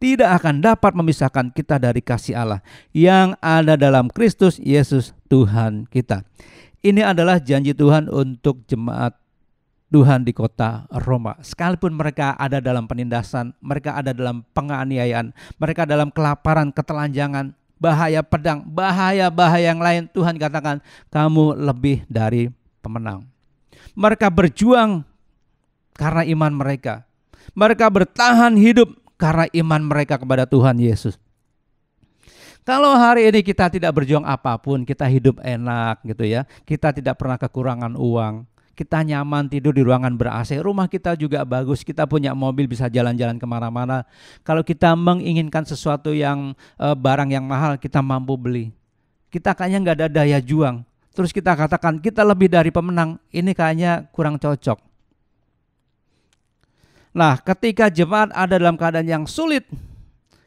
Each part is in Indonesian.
tidak akan dapat memisahkan kita dari kasih Allah yang ada dalam Kristus Yesus Tuhan kita. Ini adalah janji Tuhan untuk jemaat Tuhan di kota Roma. Sekalipun mereka ada dalam penindasan, mereka ada dalam penganiayaan, mereka dalam kelaparan, ketelanjangan, bahaya pedang, bahaya-bahaya yang lain, Tuhan katakan kamu lebih dari pemenang. Mereka berjuang karena iman mereka. Mereka bertahan hidup karena iman mereka kepada Tuhan Yesus. Kalau hari ini kita tidak berjuang apapun, kita hidup enak gitu ya. Kita tidak pernah kekurangan uang. Kita nyaman tidur di ruangan ber-AC. Rumah kita juga bagus. Kita punya mobil, bisa jalan-jalan kemana-mana. Kalau kita menginginkan sesuatu yang barang yang mahal, kita mampu beli. Kita kayaknya nggak ada daya juang. Terus kita katakan kita lebih dari pemenang. Ini kayaknya kurang cocok. Nah, ketika jemaat ada dalam keadaan yang sulit,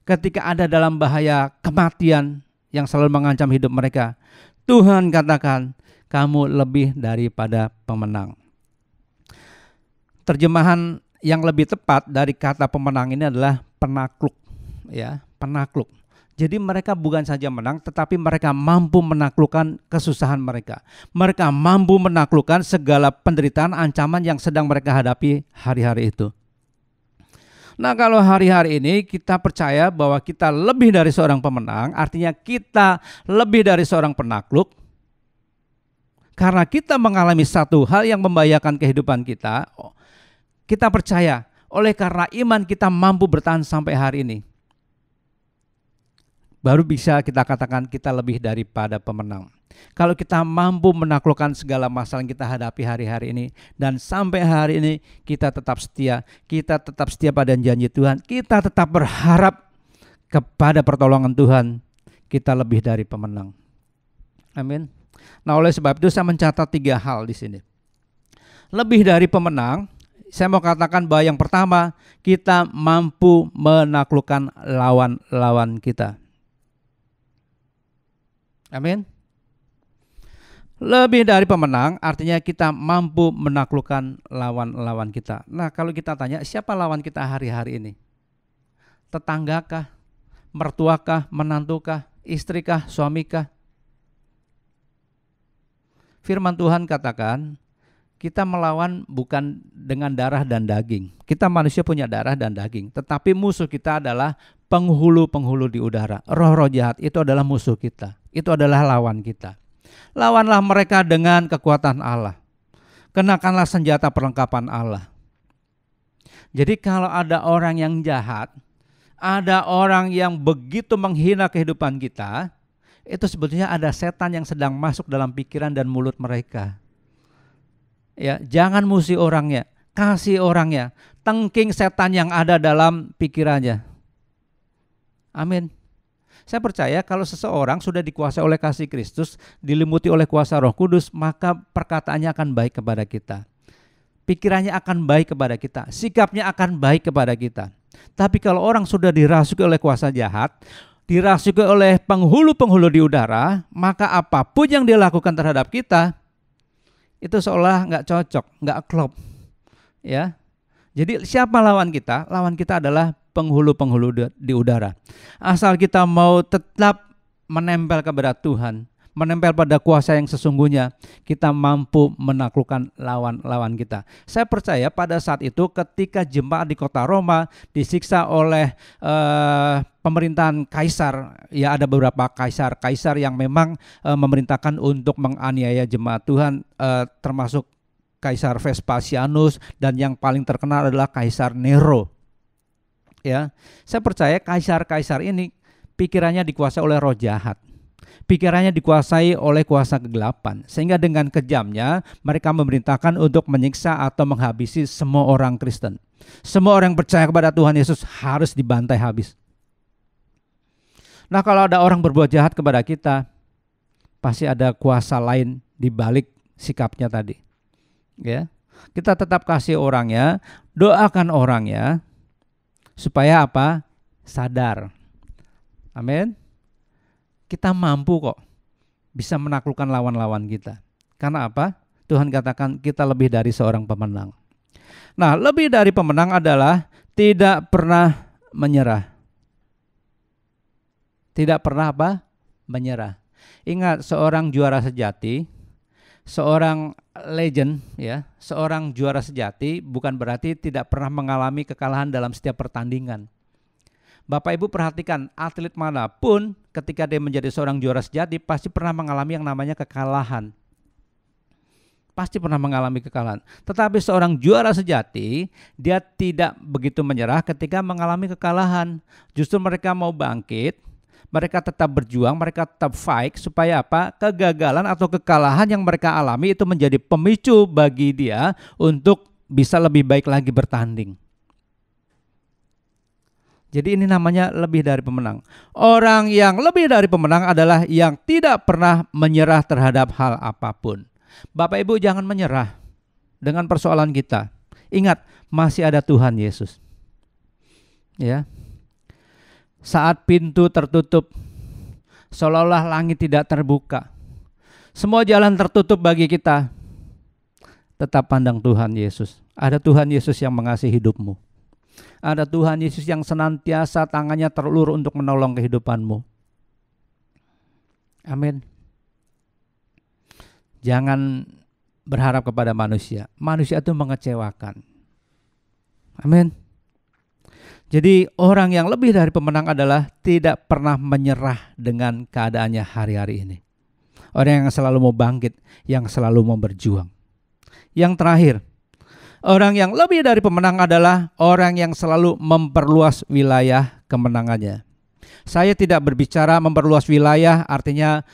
ketika ada dalam bahaya kematian yang selalu mengancam hidup mereka, Tuhan katakan, kamu lebih daripada pemenang. Terjemahan yang lebih tepat dari kata pemenang ini adalah penakluk, ya, penakluk. Jadi mereka bukan saja menang, tetapi mereka mampu menaklukkan kesusahan mereka. Mereka mampu menaklukkan segala penderitaan, ancaman yang sedang mereka hadapi hari-hari itu. Nah, kalau hari-hari ini kita percaya bahwa kita lebih dari seorang pemenang, artinya kita lebih dari seorang penakluk. Karena kita mengalami satu hal yang membahayakan kehidupan kita, kita percaya oleh karena iman kita mampu bertahan sampai hari ini. Baru bisa kita katakan kita lebih daripada pemenang. Kalau kita mampu menaklukkan segala masalah yang kita hadapi hari-hari ini, dan sampai hari ini kita tetap setia pada janji Tuhan, kita tetap berharap kepada pertolongan Tuhan, kita lebih dari pemenang. Amin. Nah, oleh sebab itu saya mencatat 3 hal di sini. Lebih dari pemenang, saya mau katakan bahwa yang pertama, kita mampu menaklukkan lawan-lawan kita. Amin. Lebih dari pemenang artinya kita mampu menaklukkan lawan-lawan kita. Nah, kalau kita tanya siapa lawan kita hari-hari ini? Tetanggakah? Mertuakah? Menantukah? Istrikah? Suamikah? Firman Tuhan katakan kita melawan bukan dengan darah dan daging. Kita manusia punya darah dan daging, tetapi musuh kita adalah penghulu-penghulu di udara. Roh-roh jahat itu adalah musuh kita. Itu adalah lawan kita. Lawanlah mereka dengan kekuatan Allah. Kenakanlah senjata perlengkapan Allah. Jadi kalau ada orang yang jahat, ada orang yang begitu menghina kehidupan kita, itu sebetulnya ada setan yang sedang masuk dalam pikiran dan mulut mereka. Ya, jangan musuhi orangnya, kasih orangnya, tengking setan yang ada dalam pikirannya. Amin. Saya percaya kalau seseorang sudah dikuasai oleh kasih Kristus, diliputi oleh kuasa Roh Kudus, maka perkataannya akan baik kepada kita. Pikirannya akan baik kepada kita, sikapnya akan baik kepada kita. Tapi kalau orang sudah dirasuki oleh kuasa jahat, dirasuki oleh penghulu-penghulu di udara, maka apapun yang dia lakukan terhadap kita, itu seolah nggak cocok, nggak klop. Ya. Jadi siapa lawan kita? Lawan kita adalah penghulu-penghulu di udara. Asal kita mau tetap menempel kepada Tuhan, menempel pada kuasa yang sesungguhnya, kita mampu menaklukkan lawan-lawan kita. Saya percaya pada saat itu ketika jemaat di kota Roma disiksa oleh pemerintahan kaisar, ya ada beberapa kaisar yang memang memerintahkan untuk menganiaya jemaat Tuhan, termasuk Kaisar Vespasianus, dan yang paling terkenal adalah Kaisar Nero. Ya, saya percaya kaisar-kaisar ini pikirannya dikuasai oleh roh jahat. Pikirannya dikuasai oleh kuasa kegelapan, sehingga dengan kejamnya mereka memerintahkan untuk menyiksa atau menghabisi semua orang Kristen. Semua orang yang percaya kepada Tuhan Yesus harus dibantai habis. Nah, kalau ada orang berbuat jahat kepada kita, pasti ada kuasa lain di balik sikapnya tadi. Ya, kita tetap kasih orangnya, doakan orangnya, supaya apa? Sadar. Amin. Kita mampu kok bisa menaklukkan lawan-lawan kita. Karena apa? Tuhan katakan kita lebih dari seorang pemenang. Nah, lebih dari pemenang adalah tidak pernah menyerah. Tidak pernah apa? Menyerah. Ingat, seorang juara sejati, seorang legend, ya, seorang juara sejati bukan berarti tidak pernah mengalami kekalahan dalam setiap pertandingan. Bapak Ibu perhatikan, atlet manapun ketika dia menjadi seorang juara sejati pasti pernah mengalami yang namanya kekalahan. Pasti pernah mengalami kekalahan. Tetapi seorang juara sejati, dia tidak begitu menyerah ketika mengalami kekalahan. Justru mereka mau bangkit, mereka tetap berjuang, mereka tetap fight supaya apa? Kegagalan atau kekalahan yang mereka alami itu menjadi pemicu bagi dia untuk bisa lebih baik lagi bertanding. Jadi ini namanya lebih dari pemenang. Orang yang lebih dari pemenang adalah yang tidak pernah menyerah terhadap hal apapun. Bapak Ibu jangan menyerah dengan persoalan kita. Ingat, masih ada Tuhan Yesus. Ya. Saat pintu tertutup, seolah-olah langit tidak terbuka, semua jalan tertutup bagi kita, tetap pandang Tuhan Yesus. Ada Tuhan Yesus yang mengasihi hidupmu. Ada Tuhan Yesus yang senantiasa tangannya terulur untuk menolong kehidupanmu. Amin. Jangan berharap kepada manusia. Manusia itu mengecewakan. Amin. Jadi orang yang lebih dari pemenang adalah tidak pernah menyerah dengan keadaannya hari-hari ini. Orang yang selalu mau bangkit, yang selalu mau berjuang. Yang terakhir, orang yang lebih dari pemenang adalah orang yang selalu memperluas wilayah kemenangannya. Saya tidak berbicara memperluas wilayah artinya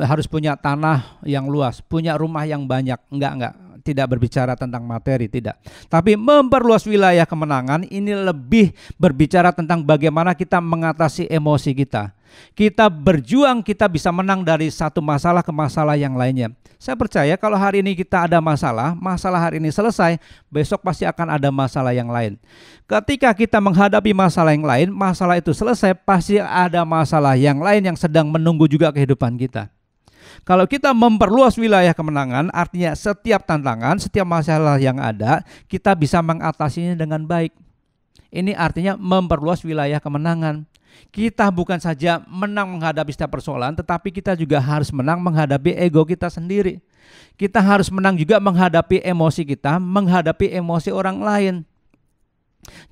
harus punya tanah yang luas, punya rumah yang banyak. Enggak. Tidak berbicara tentang materi, tidak. Tapi memperluas wilayah kemenangan ini lebih berbicara tentang bagaimana kita mengatasi emosi kita. Kita berjuang, kita bisa menang dari satu masalah ke masalah yang lainnya. Saya percaya kalau hari ini kita ada masalah hari ini selesai, besok pasti akan ada masalah yang lain. Ketika kita menghadapi masalah yang lain, masalah itu selesai, pasti ada masalah yang lain yang sedang menunggu juga kehidupan kita. Kalau kita memperluas wilayah kemenangan, artinya setiap tantangan, setiap masalah yang ada, kita bisa mengatasinya dengan baik. Ini artinya memperluas wilayah kemenangan. Kita bukan saja menang menghadapi setiap persoalan, tetapi kita juga harus menang menghadapi ego kita sendiri. Kita harus menang juga menghadapi emosi kita, menghadapi emosi orang lain.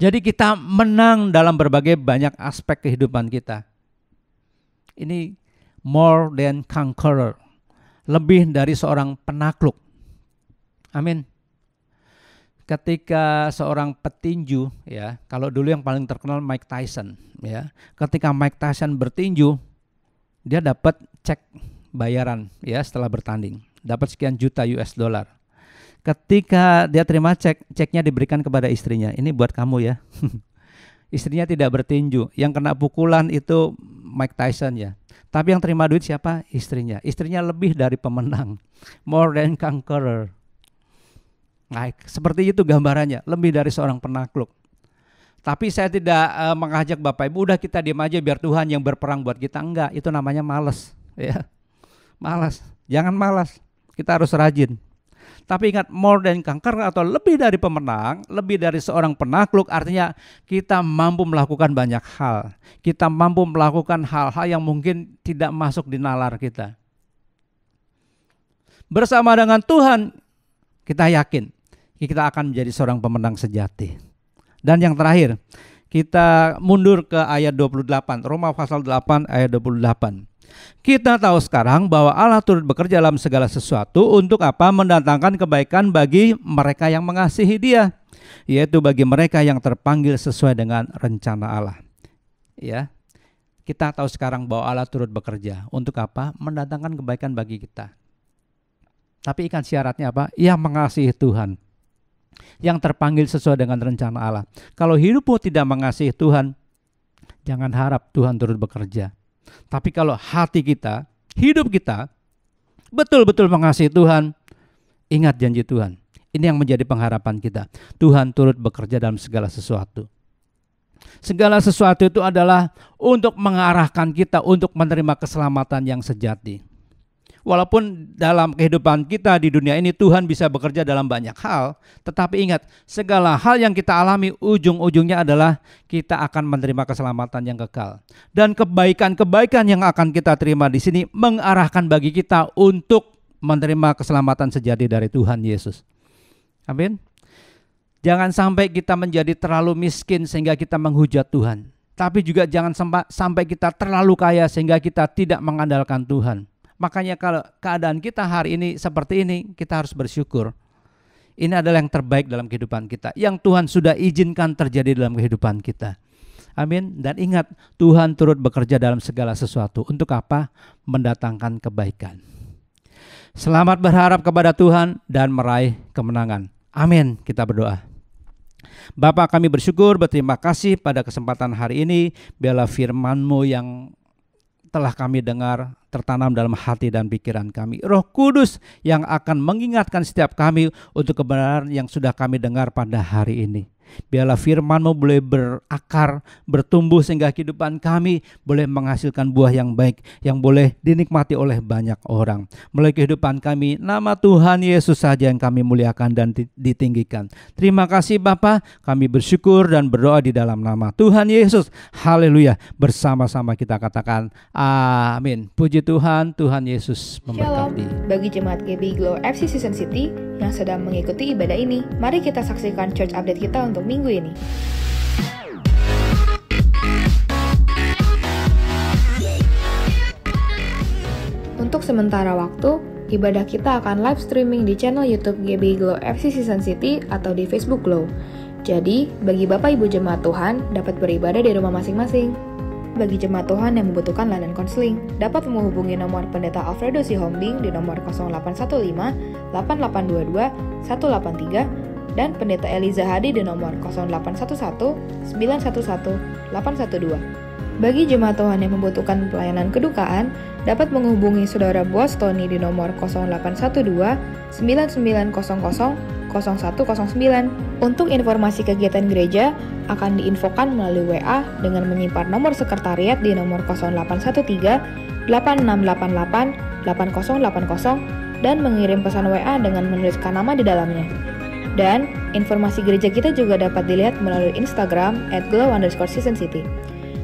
Jadi kita menang dalam berbagai banyak aspek kehidupan kita. Ini more than conqueror, lebih dari seorang penakluk. Amin. Ketika seorang petinju, ya, kalau dulu yang paling terkenal Mike Tyson, ya, ketika Mike Tyson bertinju, dia dapat cek bayaran, ya, setelah bertanding, dapat sekian juta US dollar. Ketika dia terima ceknya diberikan kepada istrinya. Ini buat kamu ya. Istrinya tidak bertinju, yang kena pukulan itu Mike Tyson ya. Tapi yang terima duit siapa? Istrinya. Istrinya lebih dari pemenang, more than conqueror. Nah, seperti itu gambarannya, lebih dari seorang penakluk. Tapi saya tidak mengajak Bapak Ibu, udah kita diam aja biar Tuhan yang berperang buat kita. Enggak, itu namanya malas, ya. Malas, jangan malas. Kita harus rajin. Tapi ingat, more than conqueror atau lebih dari pemenang, lebih dari seorang penakluk, artinya kita mampu melakukan banyak hal. Kita mampu melakukan hal-hal yang mungkin tidak masuk di nalar kita. Bersama dengan Tuhan, kita yakin kita akan menjadi seorang pemenang sejati. Dan yang terakhir, kita mundur ke ayat 28, Roma pasal 8 ayat 28. Kita tahu sekarang bahwa Allah turut bekerja dalam segala sesuatu untuk apa? Mendatangkan kebaikan bagi mereka yang mengasihi Dia, yaitu bagi mereka yang terpanggil sesuai dengan rencana Allah. Ya, kita tahu sekarang bahwa Allah turut bekerja untuk apa? Mendatangkan kebaikan bagi kita. Tapi ikan syaratnya apa? Yang mengasihi Tuhan, yang terpanggil sesuai dengan rencana Allah. Kalau hidupmu tidak mengasihi Tuhan, jangan harap Tuhan turut bekerja. Tapi kalau hati kita, hidup kita betul-betul mengasihi Tuhan, ingat janji Tuhan. Ini yang menjadi pengharapan kita. Tuhan turut bekerja dalam segala sesuatu. Segala sesuatu itu adalah untuk mengarahkan kita untuk menerima keselamatan yang sejati. Walaupun dalam kehidupan kita di dunia ini Tuhan bisa bekerja dalam banyak hal, tetapi ingat, segala hal yang kita alami ujung-ujungnya adalah kita akan menerima keselamatan yang kekal. Dan kebaikan-kebaikan yang akan kita terima di sini mengarahkan bagi kita untuk menerima keselamatan sejati dari Tuhan Yesus. Amin. Jangan sampai kita menjadi terlalu miskin sehingga kita menghujat Tuhan. Tapi juga jangan sampai kita terlalu kaya sehingga kita tidak mengandalkan Tuhan. Makanya kalau keadaan kita hari ini seperti ini, kita harus bersyukur. Ini adalah yang terbaik dalam kehidupan kita, yang Tuhan sudah izinkan terjadi dalam kehidupan kita. Amin. Dan ingat, Tuhan turut bekerja dalam segala sesuatu. Untuk apa? Mendatangkan kebaikan. Selamat berharap kepada Tuhan dan meraih kemenangan. Amin. Kita berdoa. Bapa, kami bersyukur, berterima kasih pada kesempatan hari ini. Biarlah firman-Mu yang telah kami dengar tertanam dalam hati dan pikiran kami. Roh Kudus yang akan mengingatkan setiap kami untuk kebenaran yang sudah kami dengar pada hari ini. Biarlah firman-Mu boleh berakar, bertumbuh sehingga kehidupan kami boleh menghasilkan buah yang baik, yang boleh dinikmati oleh banyak orang. Melalui kehidupan kami, nama Tuhan Yesus saja yang kami muliakan dan ditinggikan. Terima kasih Bapa, kami bersyukur dan berdoa di dalam nama Tuhan Yesus. Haleluya. Bersama-sama kita katakan amin. Puji Tuhan, Tuhan Yesus memberkati. Shalom. Bagi jemaat GBI Glow FC Season City yang sedang mengikuti ibadah ini, mari kita saksikan church update kita untuk minggu ini. Untuk sementara waktu, ibadah kita akan live streaming di channel YouTube GBI Glow FC Season City atau di Facebook Glow. Jadi, bagi Bapak Ibu jemaat Tuhan dapat beribadah di rumah masing-masing. Bagi jemaat Tuhan yang membutuhkan layanan konseling, dapat menghubungi nomor Pendeta Alfredo Sihombing di nomor 0815 8822 183 dan Pendeta Eliza Hadi di nomor 0811 911 812. Bagi jemaat Tuhan yang membutuhkan pelayanan kedukaan, dapat menghubungi Saudara Boaz Tony di nomor 0812 9900 0109. Untuk informasi kegiatan gereja akan diinfokan melalui WA dengan menyimpan nomor sekretariat di nomor 0813 8688 8080 dan mengirim pesan WA dengan menuliskan nama di dalamnya. Dan informasi gereja kita juga dapat dilihat melalui Instagram @glow_seasoncity.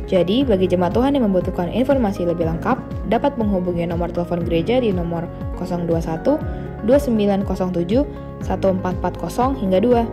Jadi, bagi jemaat Tuhan yang membutuhkan informasi lebih lengkap, dapat menghubungi nomor telepon gereja di nomor 021 2907 1440 hingga 2.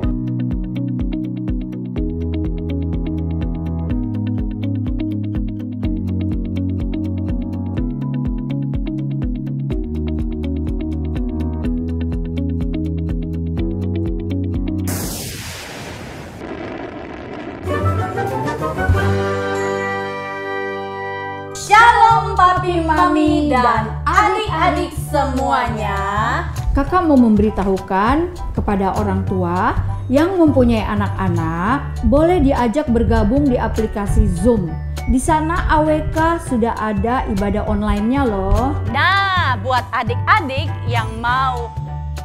Shalom papi, mami, dan adik-adik semuanya. Kakak mau memberitahukan kepada orang tua yang mempunyai anak-anak boleh diajak bergabung di aplikasi Zoom. Di sana AWK sudah ada ibadah online-nya loh. Nah, buat adik-adik yang mau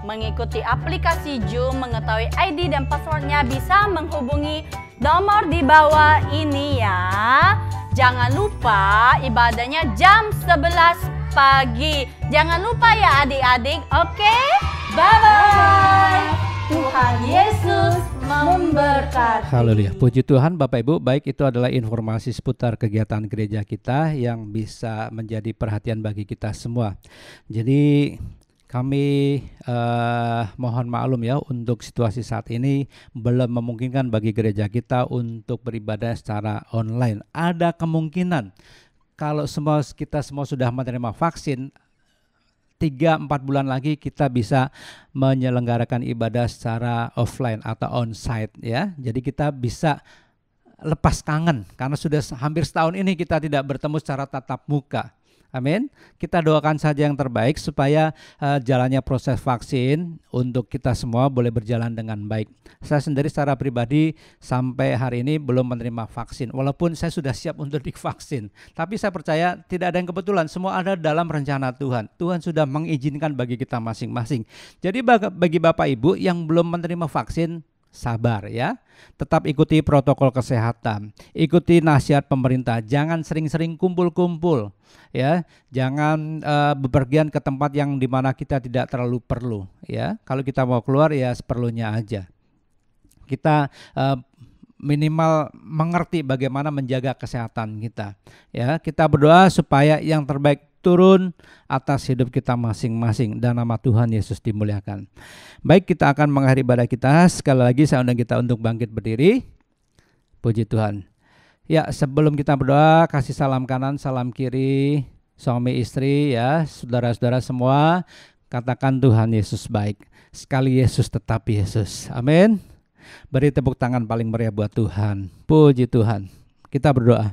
mengikuti aplikasi Zoom, mengetahui ID dan passwordnya, bisa menghubungi nomor di bawah ini ya. Jangan lupa ibadahnya jam 11 pagi. Jangan lupa ya adik-adik, oke? Bye-bye. Tuhan Yesus memberkati. Haleluya. Puji Tuhan Bapak Ibu, baik itu adalah informasi seputar kegiatan gereja kita yang bisa menjadi perhatian bagi kita semua. Jadi kami mohon maklum ya untuk situasi saat ini belum memungkinkan bagi gereja kita untuk beribadah secara online. Ada kemungkinan kalau kita semua sudah menerima vaksin, 3-4 bulan lagi kita bisa menyelenggarakan ibadah secara offline atau onsite ya. Jadi kita bisa lepas kangen karena sudah hampir setahun ini kita tidak bertemu secara tatap muka. Amin. Kita doakan saja yang terbaik supaya jalannya proses vaksin untuk kita semua boleh berjalan dengan baik. Saya sendiri secara pribadi sampai hari ini belum menerima vaksin, walaupun saya sudah siap untuk divaksin. Tapi saya percaya tidak ada yang kebetulan, semua ada dalam rencana Tuhan. Tuhan sudah mengizinkan bagi kita masing-masing. Jadi bagi Bapak Ibu yang belum menerima vaksin, sabar ya. Tetap ikuti protokol kesehatan, ikuti nasihat pemerintah, jangan sering-sering kumpul-kumpul ya, jangan bepergian ke tempat yang dimana kita tidak terlalu perlu ya. Kalau kita mau keluar ya seperlunya aja. Kita minimal mengerti bagaimana menjaga kesehatan kita ya. Kita berdoa supaya yang terbaik turun atas hidup kita masing-masing dan nama Tuhan Yesus dimuliakan. Baik, kita akan mengakhiri ibadah kita. Sekali lagi saya undang kita untuk bangkit berdiri. Puji Tuhan. Ya, sebelum kita berdoa, kasih salam kanan, salam kiri, suami istri ya, saudara-saudara semua, katakan Tuhan Yesus baik. Sekali Yesus tetap Yesus. Amin. Beri tepuk tangan paling meriah buat Tuhan. Puji Tuhan. Kita berdoa.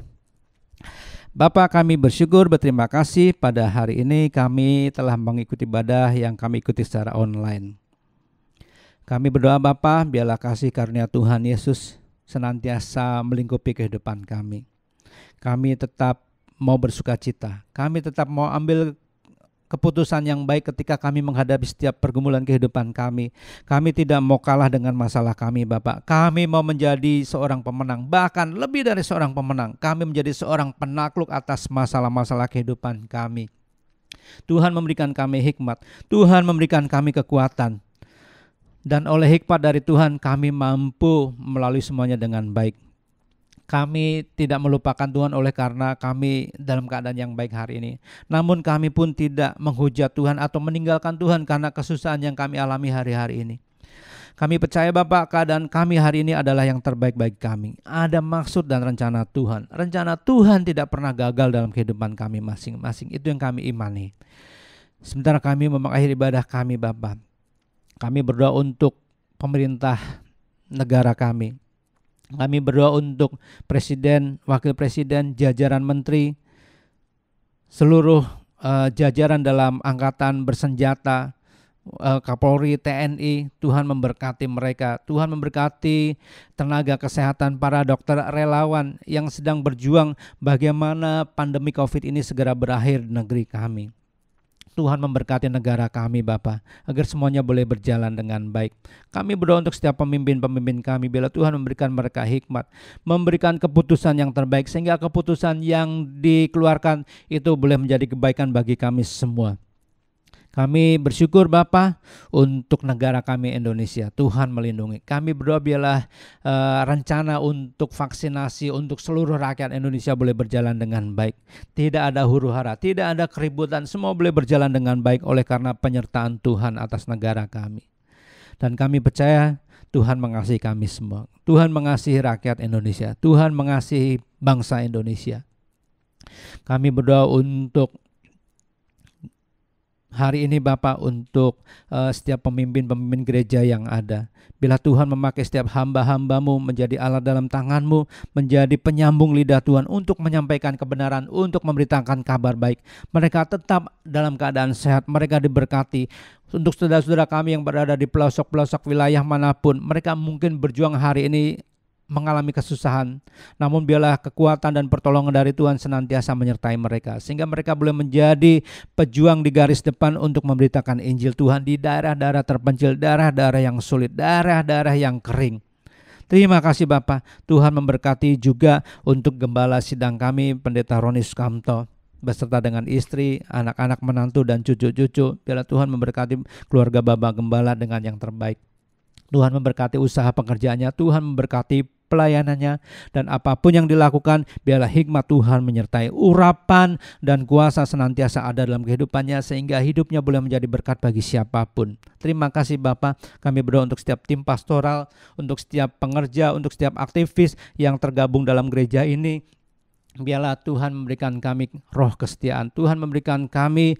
Bapa, kami bersyukur, berterima kasih pada hari ini kami telah mengikuti ibadah yang kami ikuti secara online. Kami berdoa Bapa, biarlah kasih karunia Tuhan Yesus senantiasa melingkupi kehidupan kami. Kami tetap mau bersukacita, kami tetap mau ambil keputusan yang baik ketika kami menghadapi setiap pergumulan kehidupan kami. Kami tidak mau kalah dengan masalah kami Bapak. Kami mau menjadi seorang pemenang, bahkan lebih dari seorang pemenang. Kami menjadi seorang penakluk atas masalah-masalah kehidupan kami. Tuhan memberikan kami hikmat, Tuhan memberikan kami kekuatan. Dan oleh hikmat dari Tuhan kami mampu melalui semuanya dengan baik. Kami tidak melupakan Tuhan oleh karena kami dalam keadaan yang baik hari ini. Namun kami pun tidak menghujat Tuhan atau meninggalkan Tuhan karena kesusahan yang kami alami hari-hari ini. Kami percaya Bapak, keadaan kami hari ini adalah yang terbaik bagi kami. Ada maksud dan rencana Tuhan. Rencana Tuhan tidak pernah gagal dalam kehidupan kami masing-masing. Itu yang kami imani. Sementara kami mengakhiri ibadah kami Bapak, kami berdoa untuk pemerintah negara kami. Kami berdoa untuk presiden, wakil presiden, jajaran menteri, seluruh jajaran dalam angkatan bersenjata, Kapolri, TNI. Tuhan memberkati mereka. Tuhan memberkati tenaga kesehatan, para dokter relawan yang sedang berjuang bagaimana pandemi COVID ini segera berakhir di negeri kami. Tuhan memberkati negara kami Bapa, agar semuanya boleh berjalan dengan baik. Kami berdoa untuk setiap pemimpin-pemimpin kami, bila Tuhan memberikan mereka hikmat, memberikan keputusan yang terbaik, sehingga keputusan yang dikeluarkan itu boleh menjadi kebaikan bagi kami semua. Kami bersyukur Bapa untuk negara kami Indonesia. Tuhan melindungi. Kami berdoa biarlah rencana untuk vaksinasi untuk seluruh rakyat Indonesia boleh berjalan dengan baik. Tidak ada huru-hara, tidak ada keributan, semua boleh berjalan dengan baik oleh karena penyertaan Tuhan atas negara kami. Dan kami percaya Tuhan mengasihi kami semua. Tuhan mengasihi rakyat Indonesia. Tuhan mengasihi bangsa Indonesia. Kami berdoa untuk hari ini Bapak, untuk setiap pemimpin-pemimpin gereja yang ada. Bila Tuhan memakai setiap hamba-hamba-Mu menjadi alat dalam tangan-Mu, menjadi penyambung lidah Tuhan untuk menyampaikan kebenaran, untuk memberitakan kabar baik. Mereka tetap dalam keadaan sehat, mereka diberkati. Untuk saudara-saudara kami yang berada di pelosok-pelosok wilayah manapun, mereka mungkin berjuang hari ini mengalami kesusahan, namun biarlah kekuatan dan pertolongan dari Tuhan senantiasa menyertai mereka, sehingga mereka boleh menjadi pejuang di garis depan untuk memberitakan Injil Tuhan di daerah-daerah terpencil, daerah-daerah yang sulit, daerah-daerah yang kering. Terima kasih Bapak. Tuhan memberkati juga untuk gembala sidang kami, Pendeta Roni Sukamto, beserta dengan istri, anak-anak, menantu, dan cucu-cucu. Biarlah Tuhan memberkati keluarga Bapak Gembala dengan yang terbaik. Tuhan memberkati usaha pekerjaannya, Tuhan memberkati pelayanannya, dan apapun yang dilakukan, biarlah hikmat Tuhan menyertai, urapan dan kuasa senantiasa ada dalam kehidupannya, sehingga hidupnya boleh menjadi berkat bagi siapapun. Terima kasih Bapak. Kami berdoa untuk setiap tim pastoral, untuk setiap pengerja, untuk setiap aktivis yang tergabung dalam gereja ini. Biarlah Tuhan memberikan kami roh kesetiaan, Tuhan memberikan kami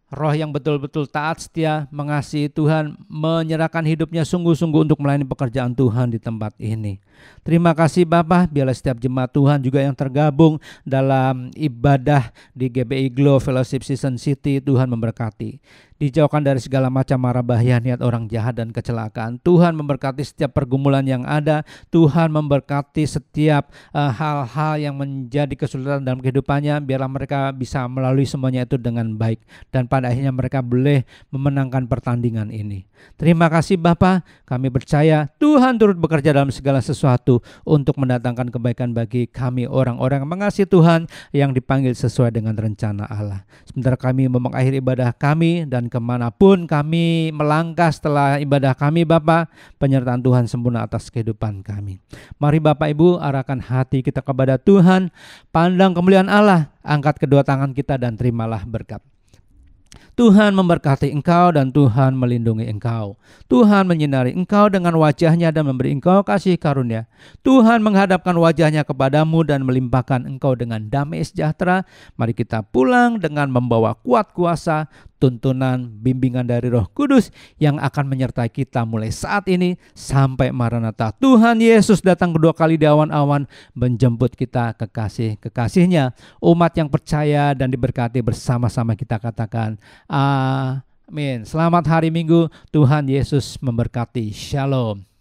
roh yang betul-betul taat, setia, mengasihi Tuhan, menyerahkan hidupnya sungguh-sungguh untuk melayani pekerjaan Tuhan di tempat ini. Terima kasih Bapak. Biarlah setiap jemaat Tuhan juga yang tergabung dalam ibadah di GBI Glow Fellowship Season City, Tuhan memberkati. dijauhkan dari segala macam mara bahaya, niat orang jahat dan kecelakaan. Tuhan memberkati setiap pergumulan yang ada. Tuhan memberkati setiap hal-hal yang menjadi kesulitan dalam kehidupannya, biarlah mereka bisa melalui semuanya itu dengan baik, dan pada akhirnya mereka boleh memenangkan pertandingan ini. Terima kasih Bapa, kami percaya Tuhan turut bekerja dalam segala sesuatu untuk mendatangkan kebaikan bagi kami, orang-orang yang mengasihi Tuhan, yang dipanggil sesuai dengan rencana Allah. Sementara kami mau mengakhiri ibadah kami, dan kemanapun kami melangkah setelah ibadah kami Bapa, penyertaan Tuhan sempurna atas kehidupan kami. Mari Bapak Ibu arahkan hati kita kepada Tuhan, pandang kemuliaan Allah, angkat kedua tangan kita dan terimalah berkat. Tuhan memberkati engkau dan Tuhan melindungi engkau. Tuhan menyinari engkau dengan wajahnya dan memberi engkau kasih karunia. Tuhan menghadapkan wajahnya kepadamu dan melimpahkan engkau dengan damai sejahtera. Mari kita pulang dengan membawa kuat kuasa, tuntunan, bimbingan dari Roh Kudus yang akan menyertai kita mulai saat ini sampai Maranatha. Tuhan Yesus datang kedua kali di awan-awan menjemput kita kekasih-kekasihnya. Umat yang percaya dan diberkati bersama-sama kita katakan amin. Selamat hari Minggu, Tuhan Yesus memberkati. Shalom.